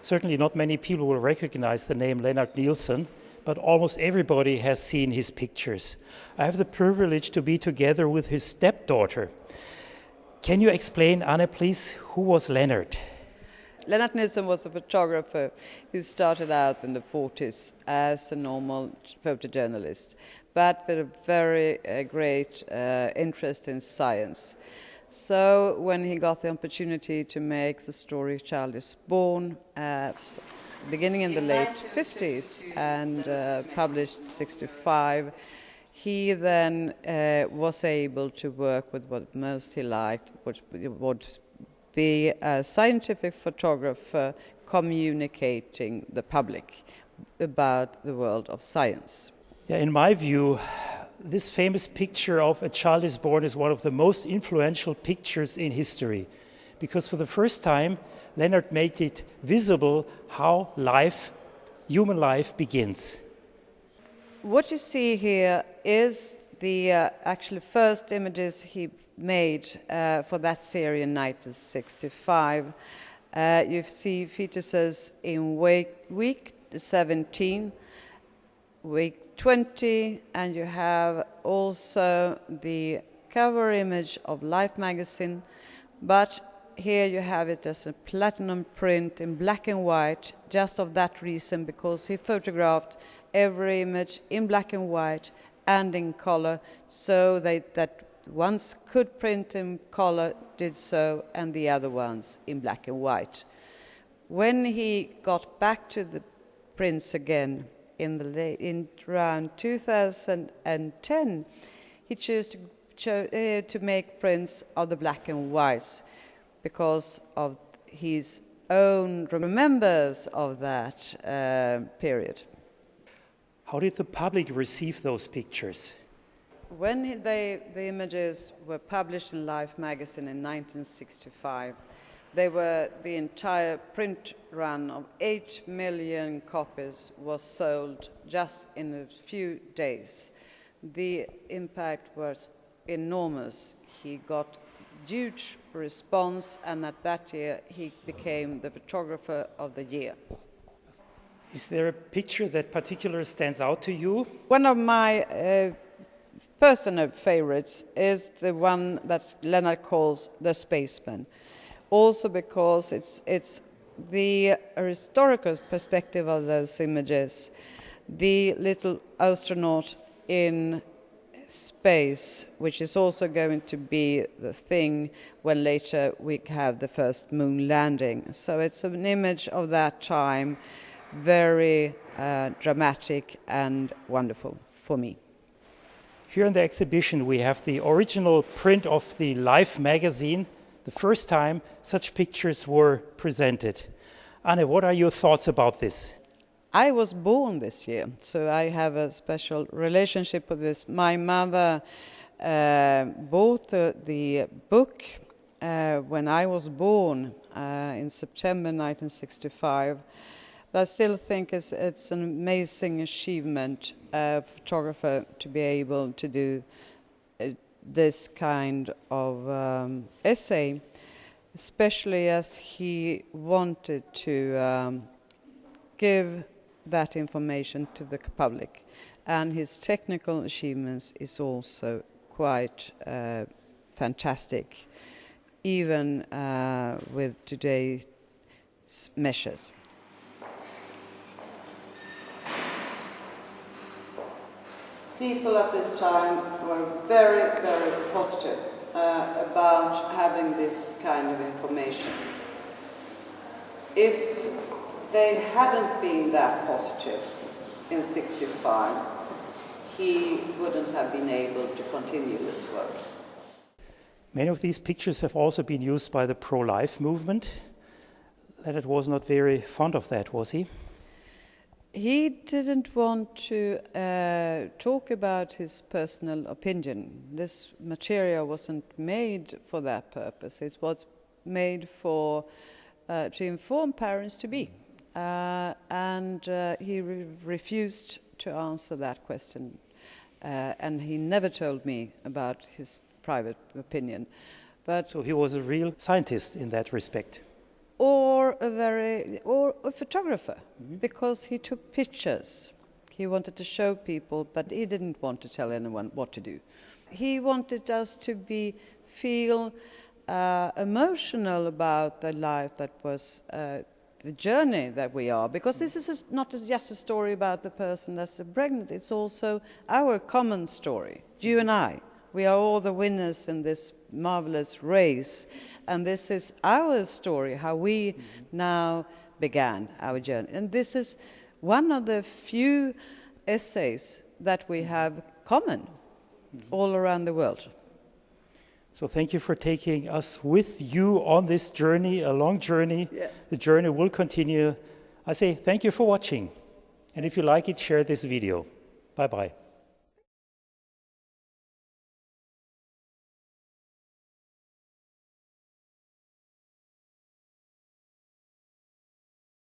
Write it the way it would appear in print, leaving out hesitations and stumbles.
Certainly not many people will recognize the name Lennert Nilsson, but almost everybody has seen his pictures. I have the privilege to be together with his stepdaughter. Can you explain, Anne, please, who was Lennert? Lennert Nilsson was a photographer who started out in the 40s as a normal photojournalist, but with a very great interest in science. So when he got the opportunity to make the story Child is Born, beginning in the late 50s and published 65, he then was able to work with what most he liked, which would be a scientific photographer communicating the public about the world of science. Yeah, in my view, this famous picture of A Child is Born is one of the most influential pictures in history, because for the first time Lennert made it visible how human life begins. What you see here is the actually first images he made for that series in 1965. You see fetuses in week 17, week 20, and you have also the cover image of Life magazine, but here you have it as a platinum print in black and white, just of that reason, because he photographed every image in black and white and in color, so that ones could print in color did so, and the other ones in black and white. When he got back to the prints again in around 2010, he chose to make prints of the black and whites because of his own remembers of that period. How did the public receive those pictures? When the images were published in Life magazine in 1965, the entire print run of 8 million copies was sold just in a few days. The impact was enormous. He got huge response, and at that year he became the photographer of the year. Is there a picture that particularly stands out to you? One of my personal favorites is the one that Lennart calls the spaceman. Also because it's the historical perspective of those images. The little astronaut in space, which is also going to be the thing when later we have the first moon landing. So it's an image of that time, very dramatic and wonderful for me. Here in the exhibition we have the original print of the Life magazine, the first time such pictures were presented. Anne, what are your thoughts about this? I was born this year, so I have a special relationship with this. My mother bought the book when I was born in September 1965. But I still think it's an amazing achievement of a photographer to be able to do this kind of essay, especially as he wanted to give that information to the public. And his technical achievements is also quite fantastic, even with today's measures. People at this time were very, very positive about having this kind of information. If they hadn't been that positive in 65, he wouldn't have been able to continue this work. Many of these pictures have also been used by the pro-life movement. Lennert was not very fond of that, was he? He didn't want to talk about his personal opinion. This material wasn't made for that purpose. It was made for to inform parents-to-be. And he refused to answer that question. And he never told me about his private opinion. But so he was a real scientist in that respect. or a photographer, because he took pictures. He wanted to show people, but he didn't want to tell anyone what to do. He wanted us to feel emotional about the life that was the journey that we are, because this is not just a story about the person that's pregnant, it's also our common story. You and I, we are all the winners in this marvelous race, and this is our story, how we now began our journey. And this is one of the few essays that we have common all around the world. So thank you for taking us with you on this journey, a long journey. Yeah. The journey will continue. I say thank you for watching. And if you like it, share this video. Bye-bye.